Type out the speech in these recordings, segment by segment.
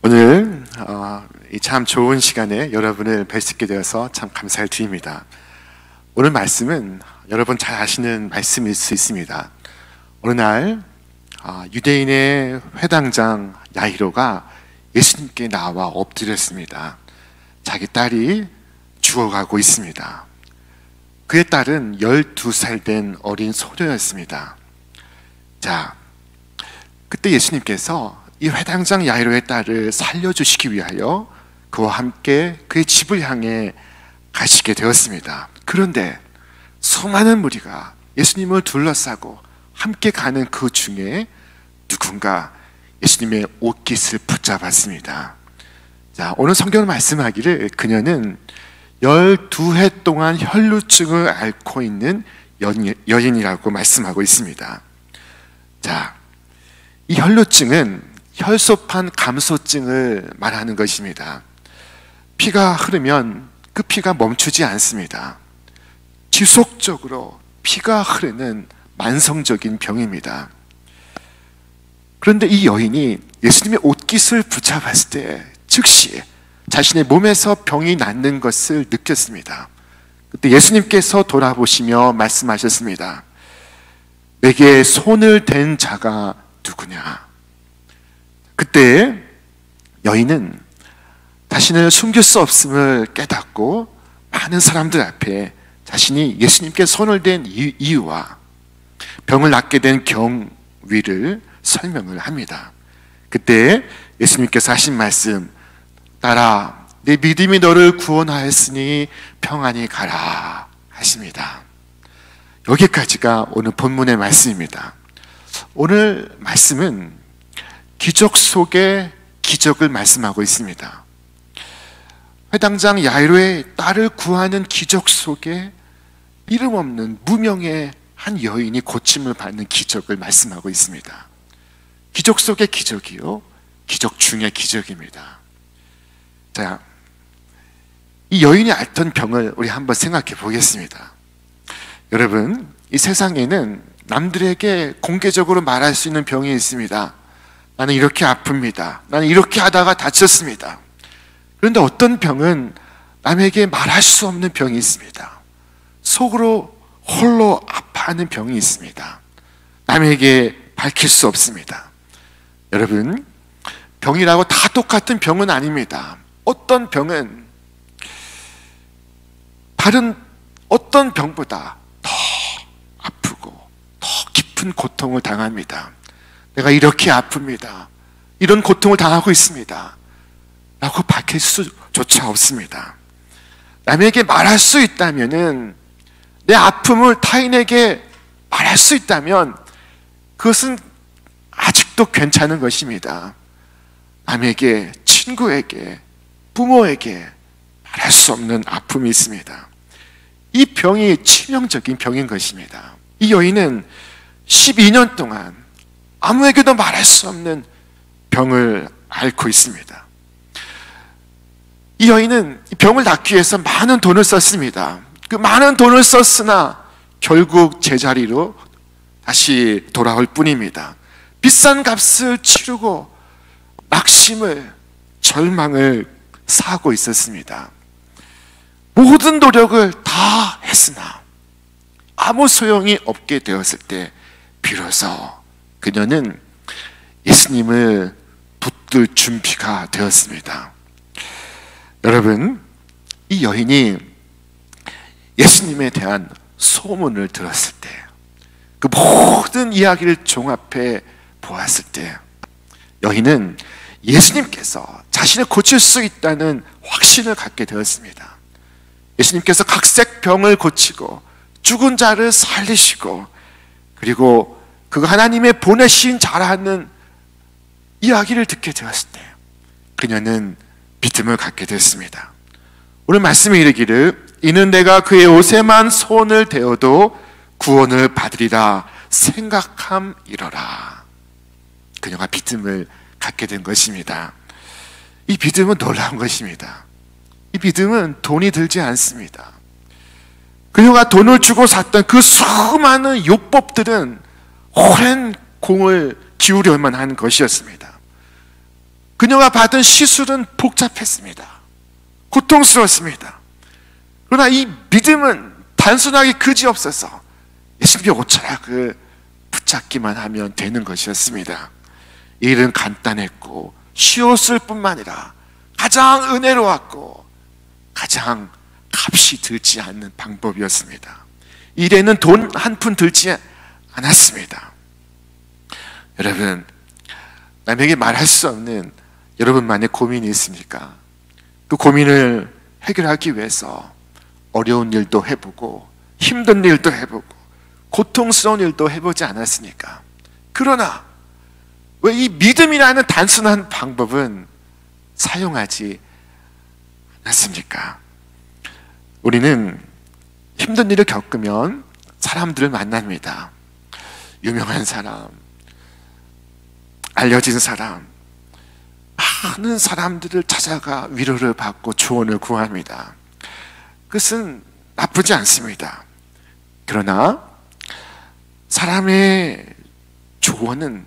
오늘 이 참 좋은 시간에 여러분을 뵐 수 있게 되어서 참 감사를 드립니다. 오늘 말씀은 여러분 잘 아시는 말씀일 수 있습니다. 어느 날 유대인의 회당장 야이로가 예수님께 나와 엎드렸습니다. 자기 딸이 죽어가고 있습니다. 그의 딸은 12살 된 어린 소녀였습니다. 자, 그때 예수님께서 이 회당장 야이로의 딸을 살려주시기 위하여 그와 함께 그의 집을 향해 가시게 되었습니다. 그런데 수많은 무리가 예수님을 둘러싸고 함께 가는 그 중에 누군가 예수님의 옷깃을 붙잡았습니다. 자, 오늘 성경은 말씀하기를 그녀는 12해 동안 혈루증을 앓고 있는 여인이라고 말씀하고 있습니다. 자, 이 혈루증은 혈소판 감소증을 말하는 것입니다. 피가 흐르면 그 피가 멈추지 않습니다. 지속적으로 피가 흐르는 만성적인 병입니다. 그런데 이 여인이 예수님의 옷깃을 붙잡았을 때 즉시 자신의 몸에서 병이 낫는 것을 느꼈습니다. 그때 예수님께서 돌아보시며 말씀하셨습니다. 내게 손을 댄 자가 누구냐? 그때 여인은 자신을 숨길 수 없음을 깨닫고 많은 사람들 앞에 자신이 예수님께 손을 댄 이유와 병을 낫게 된 경위를 설명을 합니다. 그때 예수님께서 하신 말씀, 딸아, 내 믿음이 너를 구원하였으니 평안히 가라 하십니다. 여기까지가 오늘 본문의 말씀입니다. 오늘 말씀은 기적 속의 기적을 말씀하고 있습니다. 회당장 야이로의 딸을 구하는 기적 속에 이름 없는 무명의 한 여인이 고침을 받는 기적을 말씀하고 있습니다. 기적 속의 기적이요, 기적 중의 기적입니다. 자, 이 여인이 앓던 병을 우리 한번 생각해 보겠습니다. 여러분, 이 세상에는 남들에게 공개적으로 말할 수 있는 병이 있습니다. 나는 이렇게 아픕니다. 나는 이렇게 하다가 다쳤습니다. 그런데 어떤 병은 남에게 말할 수 없는 병이 있습니다. 속으로 홀로 아파하는 병이 있습니다. 남에게 밝힐 수 없습니다. 여러분, 병이라고 다 똑같은 병은 아닙니다. 어떤 병은 다른 어떤 병보다 더 아프고 더 깊은 고통을 당합니다. 내가 이렇게 아픕니다. 이런 고통을 당하고 있습니다. 라고 밝힐 수조차 없습니다. 남에게 말할 수 있다면은, 내 아픔을 타인에게 말할 수 있다면 그것은 아직도 괜찮은 것입니다. 남에게, 친구에게, 부모에게 말할 수 없는 아픔이 있습니다. 이 병이 치명적인 병인 것입니다. 이 여인은 12년 동안 아무에게도 말할 수 없는 병을 앓고 있습니다. 이 여인은 이 병을 낫기 위해서 많은 돈을 썼습니다. 그 많은 돈을 썼으나 결국 제자리로 다시 돌아올 뿐입니다. 비싼 값을 치르고 낙심을, 절망을 사고 있었습니다. 모든 노력을 다 했으나 아무 소용이 없게 되었을 때 비로소 그녀는 예수님을 붙들 준비가 되었습니다. 여러분, 이 여인이 예수님에 대한 소문을 들었을 때, 그 모든 이야기를 종합해 보았을 때, 여인은 예수님께서 자신을 고칠 수 있다는 확신을 갖게 되었습니다. 예수님께서 각색 병을 고치고 죽은 자를 살리시고, 그리고 그 하나님의 보내신 자라는 이야기를 듣게 되었을 때 그녀는 믿음을 갖게 됐습니다. 오늘 말씀에 이르기를 이는 내가 그의 옷에만 손을 대어도 구원을 받으리라 생각함이러라. 그녀가 믿음을 갖게 된 것입니다. 이 믿음은 놀라운 것입니다. 이 믿음은 돈이 들지 않습니다. 그녀가 돈을 주고 샀던 그 수많은 요법들은 오랜 공을 기울여야만 하는 것이었습니다. 그녀가 받은 시술은 복잡했습니다. 고통스러웠습니다. 그러나 이 믿음은 단순하게 그지없어서 예수님의 옷자락을 붙잡기만 하면 되는 것이었습니다. 이 일은 간단했고 쉬웠을 뿐만 아니라 가장 은혜로웠고 가장 값이 들지 않는 방법이었습니다. 일에는 돈 한 푼 들지 않았습니다. 여러분, 남에게 말할 수 없는 여러분만의 고민이 있습니까? 그 고민을 해결하기 위해서 어려운 일도 해보고 힘든 일도 해보고 고통스러운 일도 해보지 않았습니까? 그러나 왜 이 믿음이라는 단순한 방법은 사용하지 않았습니까? 우리는 힘든 일을 겪으면 사람들을 만납니다. 유명한 사람, 알려진 사람, 많은 사람들을 찾아가 위로를 받고 조언을 구합니다. 그것은 나쁘지 않습니다. 그러나 사람의 조언은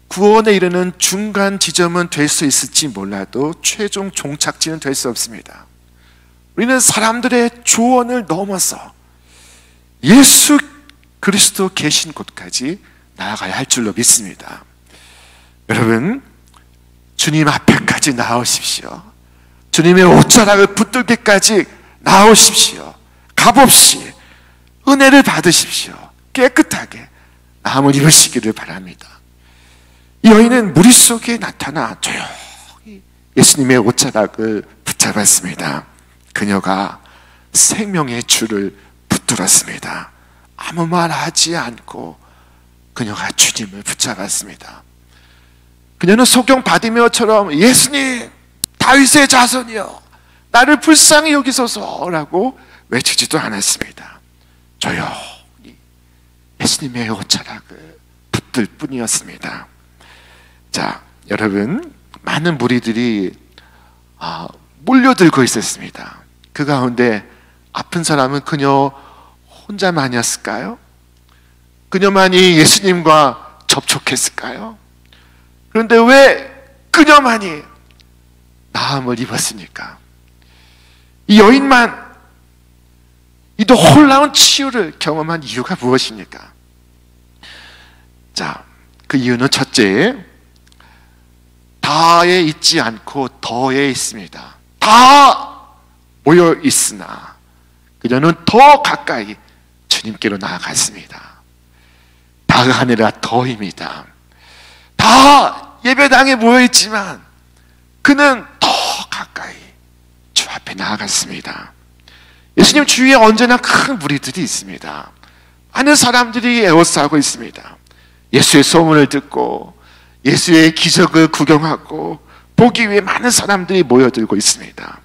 구원에 이르는 중간 지점은 될 수 있을지 몰라도 최종 종착지는 될 수 없습니다. 우리는 사람들의 조언을 넘어서 예수 그리스도 계신 곳까지 나아가야 할 줄로 믿습니다. 여러분, 주님 앞에까지 나오십시오. 주님의 옷자락을 붙들기까지 나오십시오. 값없이 은혜를 받으십시오. 깨끗하게 나음을 입으시기를 바랍니다. 이 여인은 무리 속에 나타나 조용히 예수님의 옷자락을 붙잡았습니다. 그녀가 생명의 줄을 붙들었습니다. 아무 말 하지 않고 그녀가 주님을 붙잡았습니다. 그녀는 소경바디메오처럼 예수님, 다윗의 자손이여 나를 불쌍히 여기소서라고 외치지도 않았습니다. 조용히 예수님의 옷자락을 붙들 뿐이었습니다. 자, 여러분, 많은 무리들이 몰려들고 있었습니다. 그 가운데 아픈 사람은 그녀 혼자만이었을까요? 그녀만이 예수님과 접촉했을까요? 그런데 왜 그녀만이 나음을 입었습니까? 이 여인만 이 놀라운 치유를 경험한 이유가 무엇입니까? 자, 그 이유는 첫째, 다에 있지 않고 더에 있습니다. 다 모여 있으나 그녀는 더 가까이 주님께로 나아갔습니다. 다가 아니라 더입니다. 다 예배당에 모여 있지만 그는 더 가까이 주 앞에 나아갔습니다. 예수님 주위에 언제나 큰 무리들이 있습니다. 많은 사람들이 에워싸고 있습니다. 예수의 소문을 듣고 예수의 기적을 구경하고 보기 위해 많은 사람들이 모여들고 있습니다.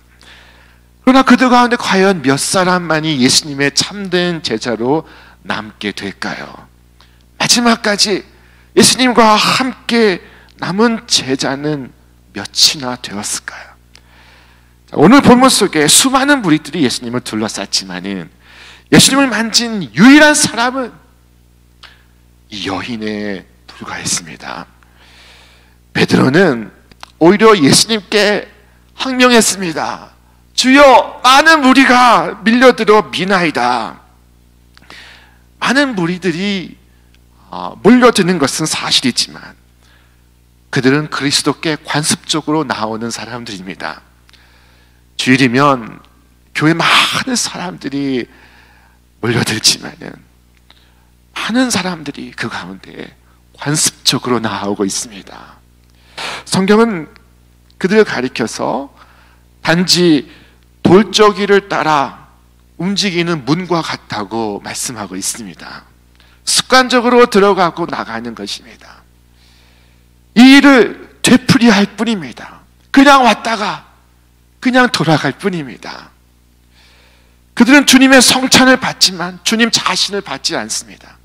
그러나 그들 가운데 과연 몇 사람만이 예수님의 참된 제자로 남게 될까요? 마지막까지 예수님과 함께 남은 제자는 몇이나 되었을까요? 오늘 본문 속에 수많은 무리들이 예수님을 둘러쌌지만은 예수님을 만진 유일한 사람은 이 여인에 불과했습니다. 베드로는 오히려 예수님께 항명했습니다. 주여, 많은 무리가 밀려들어 미나이다. 많은 무리들이 몰려드는 것은 사실이지만 그들은 그리스도께 관습적으로 나오는 사람들입니다. 주일이면 교회 많은 사람들이 몰려들지만은 많은 사람들이 그 가운데 관습적으로 나오고 있습니다. 성경은 그들을 가리켜서 단지 돌저기를 따라 움직이는 문과 같다고 말씀하고 있습니다. 습관적으로 들어가고 나가는 것입니다. 이 일을 되풀이할 뿐입니다. 그냥 왔다가 그냥 돌아갈 뿐입니다. 그들은 주님의 성찬을 받지만 주님 자신을 받지 않습니다.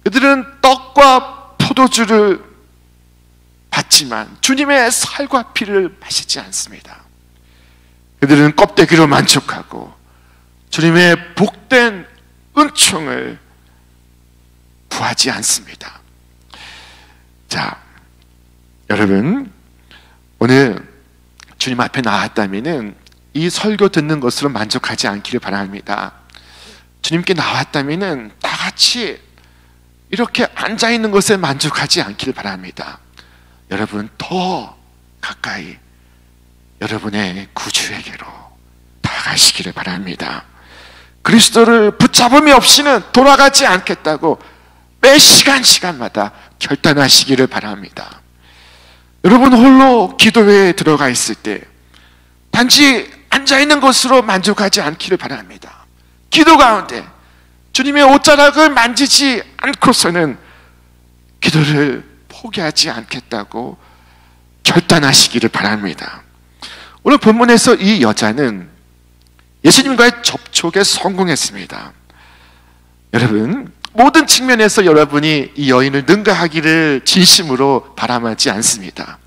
그들은 떡과 포도주를 받지만 주님의 살과 피를 마시지 않습니다. 그들은 껍데기로 만족하고 주님의 복된 은총을 구하지 않습니다. 자, 여러분, 오늘 주님 앞에 나왔다면은 이 설교 듣는 것으로 만족하지 않기를 바랍니다. 주님께 나왔다면은 다 같이 이렇게 앉아 있는 것에 만족하지 않기를 바랍니다. 여러분 더 가까이 여러분의 구주에게로 다가가시기를 바랍니다. 그리스도를 붙잡음이 없이는 돌아가지 않겠다고 매 시간마다 결단하시기를 바랍니다. 여러분 홀로 기도회에 들어가 있을 때 단지 앉아있는 것으로 만족하지 않기를 바랍니다. 기도 가운데 주님의 옷자락을 만지지 않고서는 기도를 포기하지 않겠다고 결단하시기를 바랍니다. 오늘 본문에서 이 여자는 예수님과의 접촉에 성공했습니다. 여러분 모든 측면에서 여러분이 이 여인을 능가하기를 진심으로 바람하지 않습니다.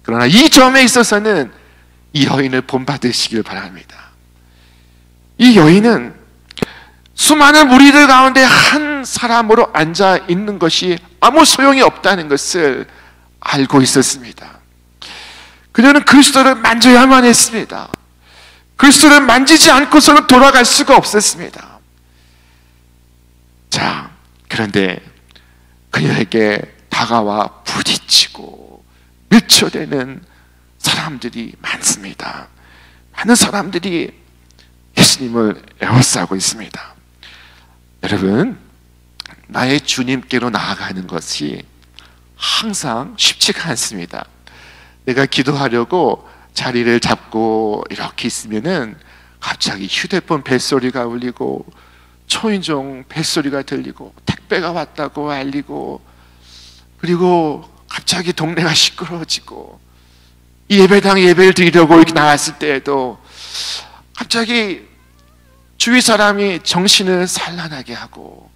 그러나 이 점에 있어서는 이 여인을 본받으시길 바랍니다. 이 여인은 수많은 무리들 가운데 한 사람으로 앉아 있는 것이 아무 소용이 없다는 것을 알고 있었습니다. 그녀는 그리스도를 만져야만 했습니다. 그리스도를 만지지 않고서는 돌아갈 수가 없었습니다. 자, 그런데 그녀에게 다가와 부딪히고 밀쳐대는 사람들이 많습니다. 많은 사람들이 예수님을 에워싸고 있습니다. 여러분, 나의 주님께로 나아가는 것이 항상 쉽지가 않습니다. 내가 기도하려고 자리를 잡고 이렇게 있으면은 갑자기 휴대폰 벨소리가 울리고 초인종 벨소리가 들리고 택배가 왔다고 알리고 그리고 갑자기 동네가 시끄러워지고 이 예배당 예배를 드리려고 이렇게 나왔을 때에도 갑자기 주위 사람이 정신을 산란하게 하고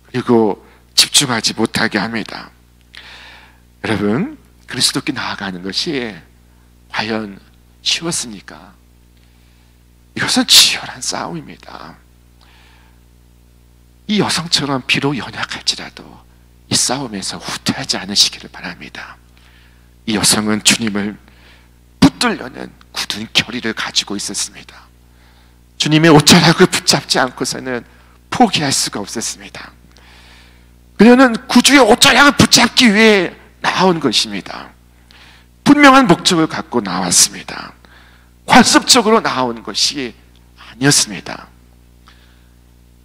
그리고 집중하지 못하게 합니다. 여러분, 그리스도께 나아가는 것이 과연 쉬웠습니까? 이것은 치열한 싸움입니다. 이 여성처럼 비록 연약할지라도 이 싸움에서 후퇴하지 않으시기를 바랍니다. 이 여성은 주님을 붙들려는 굳은 결의를 가지고 있었습니다. 주님의 옷자락을 붙잡지 않고서는 포기할 수가 없었습니다. 그녀는 구주의 옷자락을 붙잡기 위해 나온 것입니다. 분명한 목적을 갖고 나왔습니다. 관습적으로 나온 것이 아니었습니다.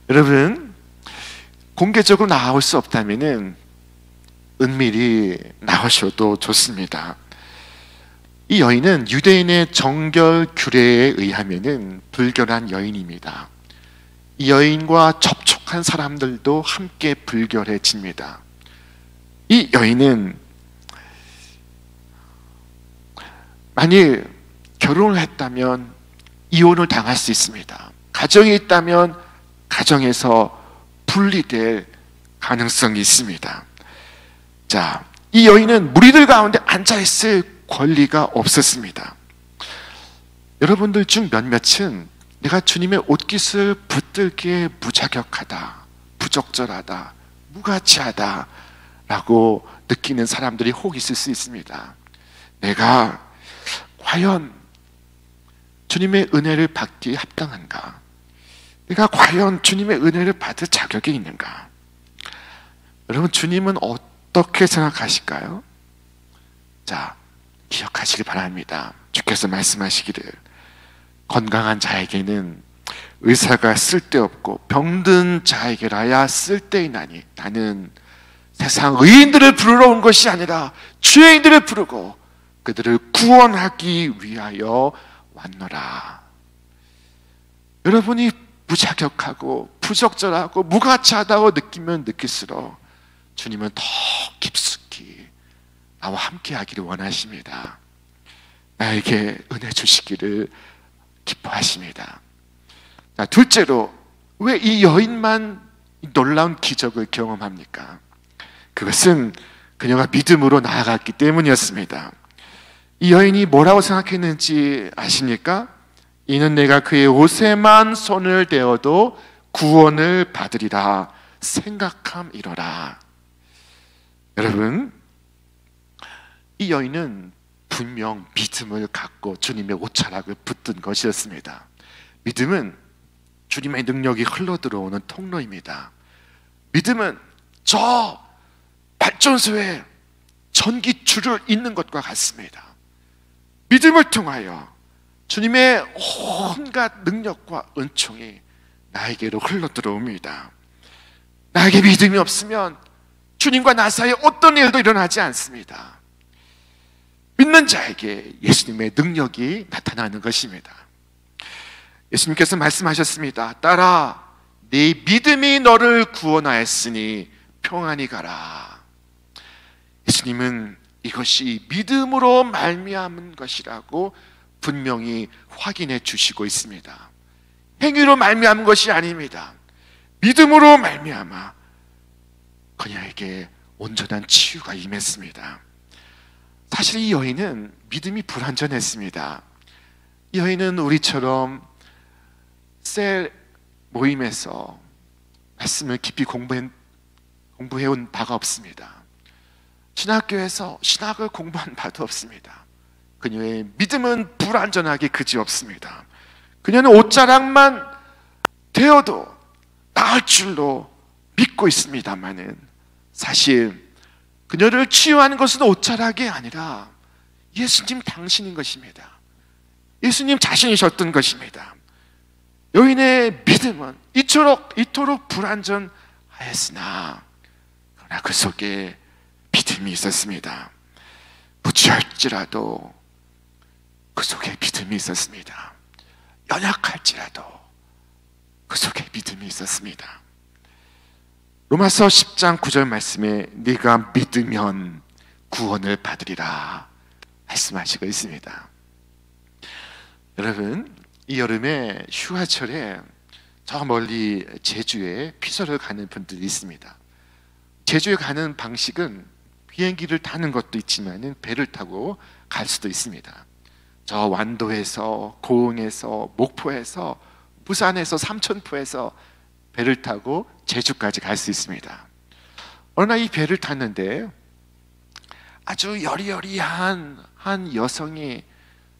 여러분, 공개적으로 나올 수 없다면 은밀히 나오셔도 좋습니다. 이 여인은 유대인의 정결 규례에 의하면 불결한 여인입니다. 이 여인과 접촉한 사람들도 함께 불결해집니다. 이 여인은 만일 결혼을 했다면 이혼을 당할 수 있습니다. 가정이 있다면 가정에서 분리될 가능성이 있습니다. 자, 이 여인은 무리들 가운데 앉아있을 권리가 없었습니다. 여러분들 중 몇몇은 내가 주님의 옷깃을 붙들기에 무자격하다, 부적절하다, 무가치하다 라고 느끼는 사람들이 혹 있을 수 있습니다. 내가 과연 주님의 은혜를 받기에 합당한가? 내가 과연 주님의 은혜를 받을 자격이 있는가? 여러분, 주님은 어떻게 생각하실까요? 자, 기억하시기 바랍니다. 주께서 말씀하시기를 건강한 자에게는 의사가 쓸데없고 병든 자에게라야 쓸데있나니 나는 세상 의인들을 부르러 온 것이 아니라 죄인들을 부르고 그들을 구원하기 위하여 왔노라. 여러분이 무자격하고 부적절하고 무가치하다고 느끼면 느낄수록 주님은 더 깊숙이 나와 함께 하기를 원하십니다. 나에게 은혜 주시기를 기뻐하십니다. 자, 둘째로 왜 이 여인만 놀라운 기적을 경험합니까? 그것은 그녀가 믿음으로 나아갔기 때문이었습니다. 이 여인이 뭐라고 생각했는지 아십니까? 이는 내가 그의 옷에만 손을 대어도 구원을 받으리라 생각함이로라. 여러분, 이 여인은 분명 믿음을 갖고 주님의 옷자락을 붙든 것이었습니다. 믿음은 주님의 능력이 흘러들어오는 통로입니다. 믿음은 저 발전소에 전기줄을 잇는 것과 같습니다. 믿음을 통하여 주님의 온갖 능력과 은총이 나에게로 흘러들어옵니다. 나에게 믿음이 없으면 주님과 나 사이에 어떤 일도 일어나지 않습니다. 믿는 자에게 예수님의 능력이 나타나는 것입니다. 예수님께서 말씀하셨습니다. 딸아, 네 믿음이 너를 구원하였으니 평안히 가라. 예수님은 이것이 믿음으로 말미암은 것이라고 분명히 확인해 주시고 있습니다. 행위로 말미암은 것이 아닙니다. 믿음으로 말미암아 그녀에게 온전한 치유가 임했습니다. 사실 이 여인은 믿음이 불완전했습니다. 이 여인은 우리처럼 셀 모임에서 말씀을 깊이 공부해온 바가 없습니다. 신학교에서 신학을 공부한 바도 없습니다. 그녀의 믿음은 불완전하게 그지없습니다. 그녀는 옷자락만 되어도 나을 줄로 믿고 있습니다마는 사실 그녀를 치유하는 것은 옷자락이 아니라 예수님 당신인 것입니다. 예수님 자신이셨던 것입니다. 여인의 믿음은 이토록 불완전하였으나 그러나 그 속에 믿음이 있었습니다. 무지할지라도 그 속에 믿음이 있었습니다. 연약할지라도 그 속에 믿음이 있었습니다. 로마서 10장 9절 말씀에 네가 믿으면 구원을 받으리라 말씀하시고 있습니다. 여러분, 이 여름에 휴가철에 저 멀리 제주에 피서를 가는 분들이 있습니다. 제주에 가는 방식은 비행기를 타는 것도 있지만 배를 타고 갈 수도 있습니다. 저 완도에서, 고흥에서, 목포에서, 부산에서, 삼천포에서 배를 타고 제주까지 갈 수 있습니다. 어느 날 이 배를 탔는데 아주 여리여리한 한 여성이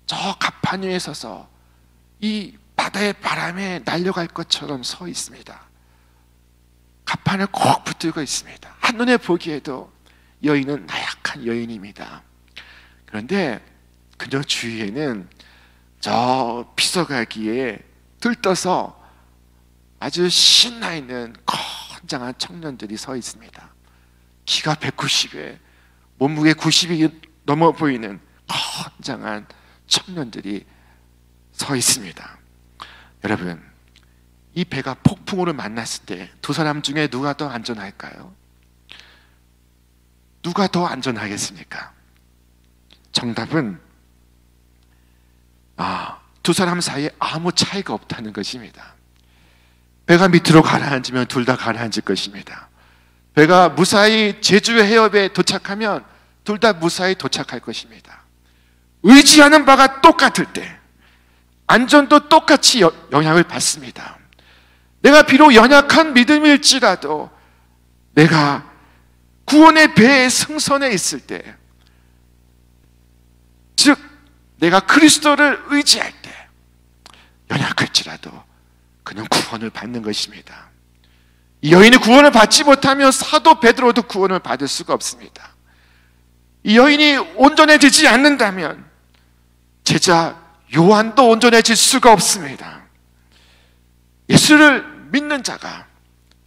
저 갑판 위에 서서 이 바다의 바람에 날려갈 것처럼 서 있습니다. 갑판을 꼭 붙들고 있습니다. 한눈에 보기에도 여인은 나약한 여인입니다. 그런데 그녀 주위에는 저 피서가기에 들떠서 아주 신나 있는 건장한 청년들이 서 있습니다. 키가 190에 몸무게 90이 넘어 보이는 건장한 청년들이 서 있습니다. 여러분, 이 배가 폭풍우를 만났을 때 두 사람 중에 누가 더 안전할까요? 누가 더 안전하겠습니까? 정답은 두 사람 사이에 아무 차이가 없다는 것입니다. 배가 밑으로 가라앉으면 둘 다 가라앉을 것입니다. 배가 무사히 제주 해협에 도착하면 둘 다 무사히 도착할 것입니다. 의지하는 바가 똑같을 때 안전도 똑같이 영향을 받습니다. 내가 비록 연약한 믿음일지라도 내가 구원의 배의 승선에 있을 때, 즉 내가 그리스도를 의지할 때 연약할지라도 그는 구원을 받는 것입니다. 이 여인이 구원을 받지 못하면 사도 베드로도 구원을 받을 수가 없습니다. 이 여인이 온전해지지 않는다면 제자 요한도 온전해질 수가 없습니다. 예수를 믿는 자가,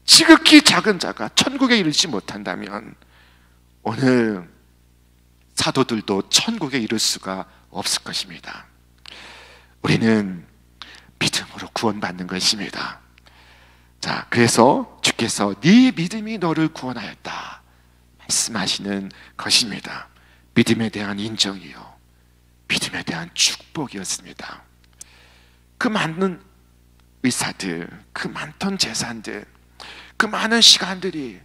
지극히 작은 자가 천국에 이르지 못한다면 오늘 사도들도 천국에 이를 수가 없을 것입니다. 우리는 믿음으로 구원받는 것입니다. 자, 그래서 주께서 네 믿음이 너를 구원하였다 말씀하시는 것입니다. 믿음에 대한 인정이요, 믿음에 대한 축복이었습니다. 그 많은 의사들, 그 많던 재산들, 그 많은 시간들이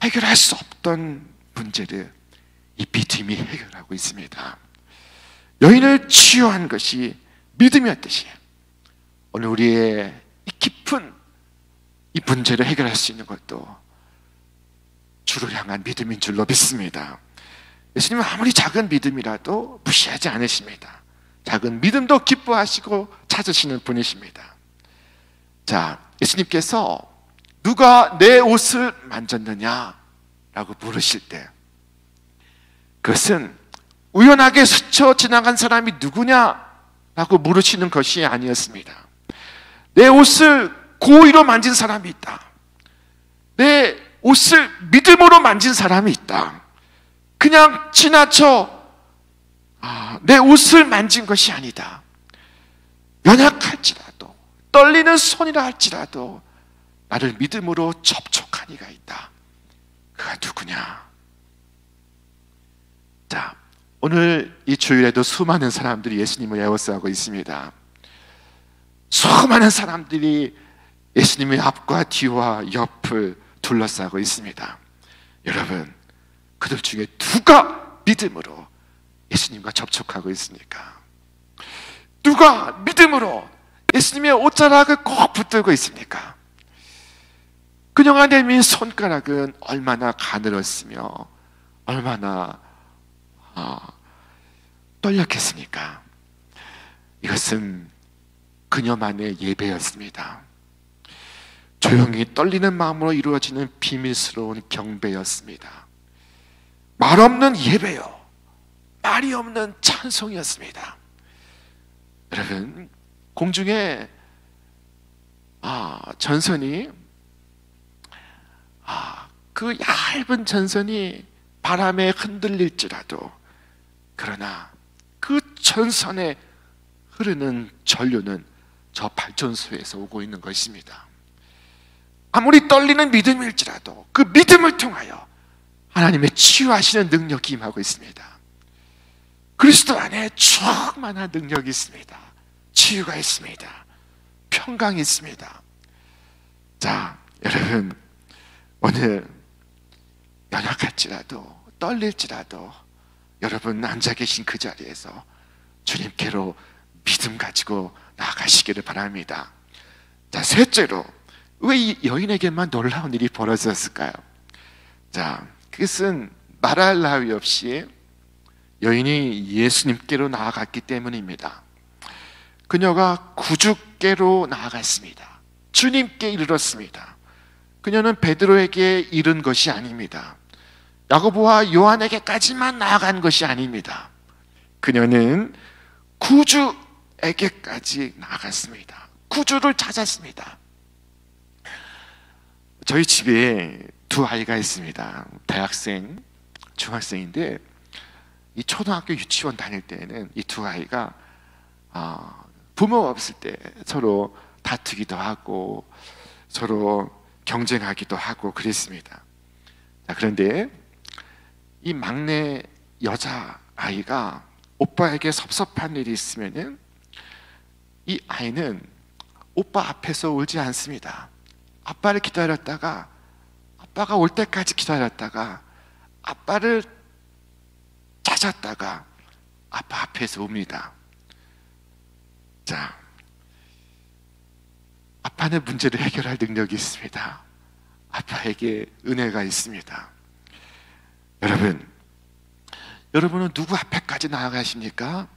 해결할 수 없던 문제를 이 믿음이 해결하고 있습니다. 여인을 치유한 것이 믿음이었듯이 오늘 우리의 이 깊은 이 문제를 해결할 수 있는 것도 주를 향한 믿음인 줄로 믿습니다. 예수님은 아무리 작은 믿음이라도 무시하지 않으십니다. 작은 믿음도 기뻐하시고 찾으시는 분이십니다. 자, 예수님께서 누가 내 옷을 만졌느냐 라고 물으실 때, 그것은 우연하게 스쳐 지나간 사람이 누구냐 라고 물으시는 것이 아니었습니다. 내 옷을 고의로 만진 사람이 있다. 내 옷을 믿음으로 만진 사람이 있다. 그냥 지나쳐 내 옷을 만진 것이 아니다. 연약할지라도, 떨리는 손이라 할지라도 나를 믿음으로 접촉한 이가 있다. 그가 누구냐? 자, 오늘 이 주일에도 수많은 사람들이 예수님을 에워싸고 있습니다. 수많은 사람들이 예수님의 앞과 뒤와 옆을 둘러싸고 있습니다. 여러분, 그들 중에 누가 믿음으로 예수님과 접촉하고 있습니까? 누가 믿음으로 예수님의 옷자락을 꼭 붙들고 있습니까? 그녀가 내민 손가락은 얼마나 가늘었으며 얼마나 떨렸겠습니까? 이것은 그녀만의 예배였습니다. 조용히 떨리는 마음으로 이루어지는 비밀스러운 경배였습니다. 말 없는 예배요, 말이 없는 찬송이었습니다. 여러분, 공중에 전선이 그 얇은 전선이 바람에 흔들릴지라도, 그러나 그 전선에 흐르는 전류는 저 발전소에서 오고 있는 것입니다. 아무리 떨리는 믿음일지라도 그 믿음을 통하여 하나님의 치유하시는 능력이 임하고 있습니다. 그리스도 안에 충만한 능력이 있습니다. 치유가 있습니다. 평강이 있습니다. 자, 여러분, 오늘 연약할지라도 떨릴지라도 여러분 앉아 계신 그 자리에서 주님께로 믿음 가지고 나아가시기를 바랍니다. 자, 셋째로, 왜 이 여인에게만 놀라운 일이 벌어졌을까요? 자, 그것은 말할 나위 없이 여인이 예수님께로 나아갔기 때문입니다. 그녀가 구주께로 나아갔습니다. 주님께 이르렀습니다. 그녀는 베드로에게 이른 것이 아닙니다. 야고보와 요한에게까지만 나아간 것이 아닙니다. 그녀는 구주에게까지 나아갔습니다. 구주를 찾았습니다. 저희 집에 두 아이가 있습니다. 대학생, 중학생인데 이 초등학교 유치원 다닐 때는 이 두 아이가 부모가 없을 때 서로 다투기도 하고 서로 경쟁하기도 하고 그랬습니다. 그런데 이 막내 여자 아이가 오빠에게 섭섭한 일이 있으면은 이 아이는 오빠 앞에서 울지 않습니다. 아빠를 기다렸다가, 아빠가 올 때까지 기다렸다가, 아빠를 찾았다가 아빠 앞에서 웁니다. 자, 아빠는 문제를 해결할 능력이 있습니다. 아빠에게 은혜가 있습니다. 여러분은 누구 앞에까지 나아가십니까?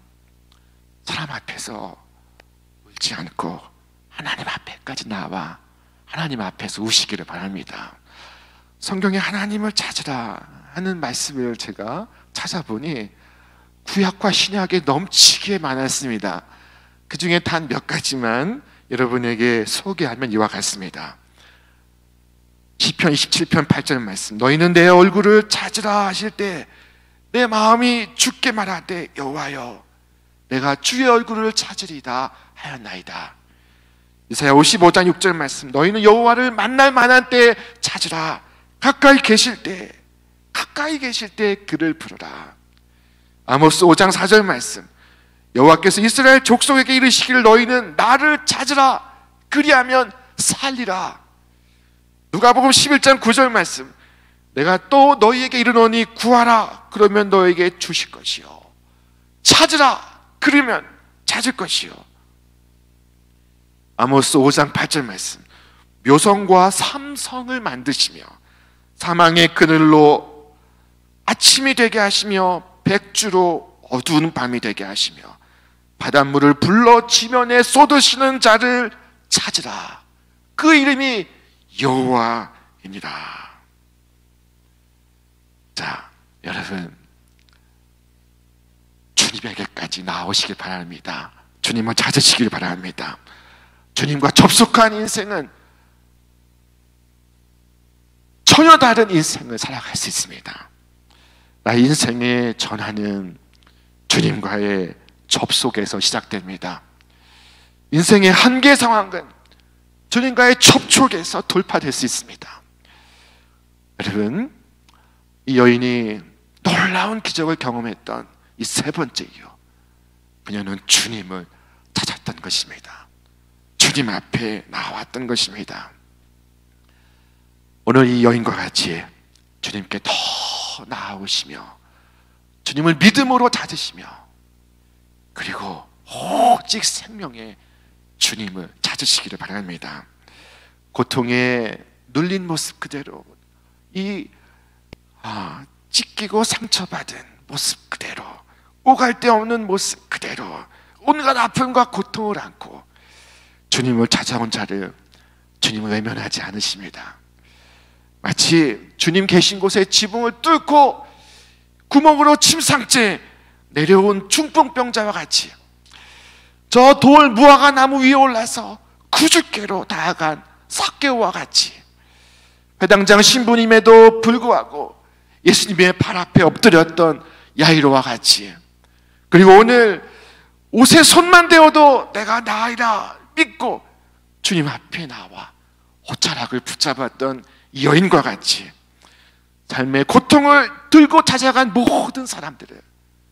사람 앞에서 울지 않고 하나님 앞에까지 나와 하나님 앞에서 우시기를 바랍니다. 성경에 하나님을 찾으라 하는 말씀을 제가 찾아보니 구약과 신약에 넘치게 많았습니다. 그 중에 단 몇 가지만 여러분에게 소개하면 이와 같습니다. 시편 27편 8절 말씀, 너희는 내 얼굴을 찾으라 하실 때 내 마음이 주께 말하되 여호와여 내가 주의 얼굴을 찾으리다 하였나이다. 이사야 55장 6절 말씀, 너희는 여호와를 만날 만한 때에 찾으라. 가까이 계실 때 그를 부르라. 아모스 5장 4절 말씀, 여호와께서 이스라엘 족속에게 이르시기를 너희는 나를 찾으라. 그리하면 살리라. 누가복음 11장 9절 말씀, 내가 또 너희에게 이르노니 구하라. 그러면 너에게 주실 것이요. 찾으라. 그러면 찾을 것이요. 아모스 5장 8절 말씀, 묘성과 삼성을 만드시며 사망의 그늘로 아침이 되게 하시며 백주로 어두운 밤이 되게 하시며 바닷물을 불러 지면에 쏟으시는 자를 찾으라. 그 이름이 여호와입니다. 자, 여러분, 주님에게까지 나오시길 바랍니다. 주님을 찾으시길 바랍니다. 주님과 접속한 인생은 전혀 다른 인생을 살아갈 수 있습니다. 나의 인생의 전환은 주님과의 접속에서 시작됩니다. 인생의 한계 상황은 주님과의 접촉에서 돌파될 수 있습니다. 여러분, 이 여인이 놀라운 기적을 경험했던 이 세 번째 이유, 그녀는 주님을 찾았던 것입니다. 주님 앞에 나왔던 것입니다. 오늘 이 여인과 같이 주님께 더 나아오시며 주님을 믿음으로 찾으시며 그리고 오직 생명의 주님을 찾으시기를 바랍니다. 고통에 눌린 모습 그대로, 이 찢기고 상처받은 모습 그대로, 오갈 데 없는 모습 그대로 온갖 아픔과 고통을 안고 주님을 찾아온 자를 주님은 외면하지 않으십니다. 마치 주님 계신 곳에 지붕을 뚫고 구멍으로 침상째 내려온 중풍병자와 같이 저 돌 무화과 나무 위에 올라서 구주께로 다가간 삭개오와 같이 회당장 신부님에도 불구하고 예수님의 발 앞에 엎드렸던 야이로와 같이, 그리고 오늘 옷에 손만 대어도 내가 나으리라 믿고 주님 앞에 나와 옷자락을 붙잡았던 이 여인과 같이 삶의 고통을 들고 찾아간 모든 사람들을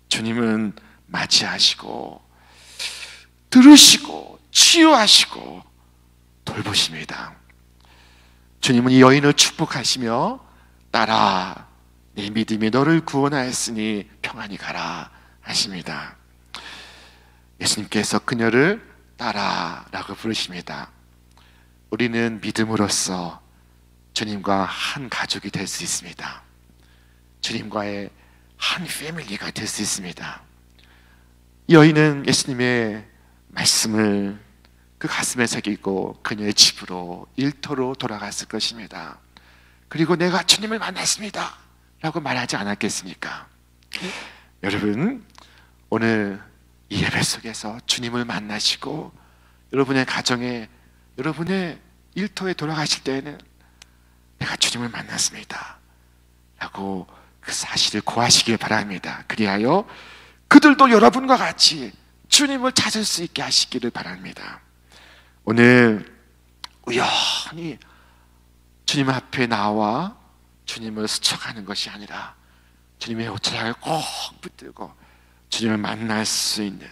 주님은 맞이하시고 들으시고 치유하시고 돌보십니다. 주님은 이 여인을 축복하시며 따라 내 믿음이 너를 구원하였으니 평안히 가라 하십니다. 예수님께서 그녀를 따라라고 부르십니다. 우리는 믿음으로써 주님과 한 가족이 될 수 있습니다. 주님과의 한 패밀리가 될 수 있습니다. 여인은 예수님의 말씀을 그 가슴에 새기고 그녀의 집으로 일터로 돌아갔을 것입니다. 그리고 내가 주님을 만났습니다 라고 말하지 않았겠습니까? 여러분, 오늘 이 예배 속에서 주님을 만나시고 여러분의 가정에, 여러분의 일터에 돌아가실 때에는 내가 주님을 만났습니다 라고 그 사실을 고하시길 바랍니다. 그리하여 그들도 여러분과 같이 주님을 찾을 수 있게 하시기를 바랍니다. 오늘 우연히 주님 앞에 나와 주님을 스쳐가는 것이 아니라 주님의 옷자락을 꼭 붙들고 주님을 만날 수 있는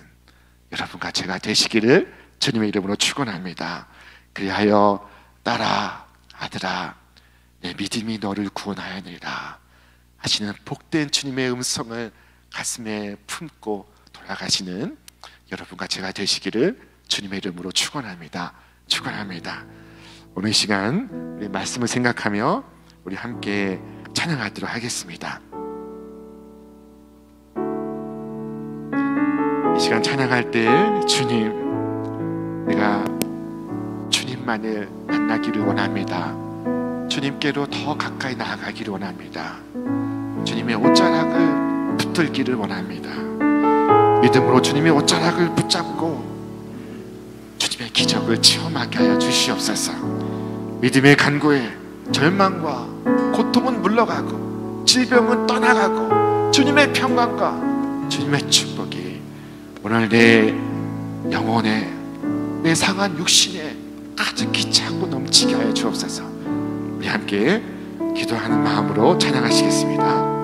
여러분과 제가 되시기를 주님의 이름으로 축원합니다. 그리하여 딸아, 아들아, 내 믿음이 너를 구원하였느니라 하시는 복된 주님의 음성을 가슴에 품고 돌아가시는 여러분과 제가 되시기를 주님의 이름으로 축원합니다. 축원합니다. 오늘 시간 우리 말씀을 생각하며 우리 함께 찬양하도록 하겠습니다. 이 시간 찬양할 때 주님, 내가 주님만을 만나기를 원합니다. 주님께로 더 가까이 나아가기를 원합니다. 주님의 옷자락을 붙들기를 원합니다. 믿음으로 주님의 옷자락을 붙잡고 주님의 기적을 체험하게 하여 주시옵소서. 믿음의 간구에 절망과 고통은 물러가고 질병은 떠나가고 주님의 평강과 주님의 축복이 오늘 내 영혼에, 내 상한 육신에 가득히 차고 넘치게 하여 주옵소서. 우리 함께 기도하는 마음으로 찬양하시겠습니다.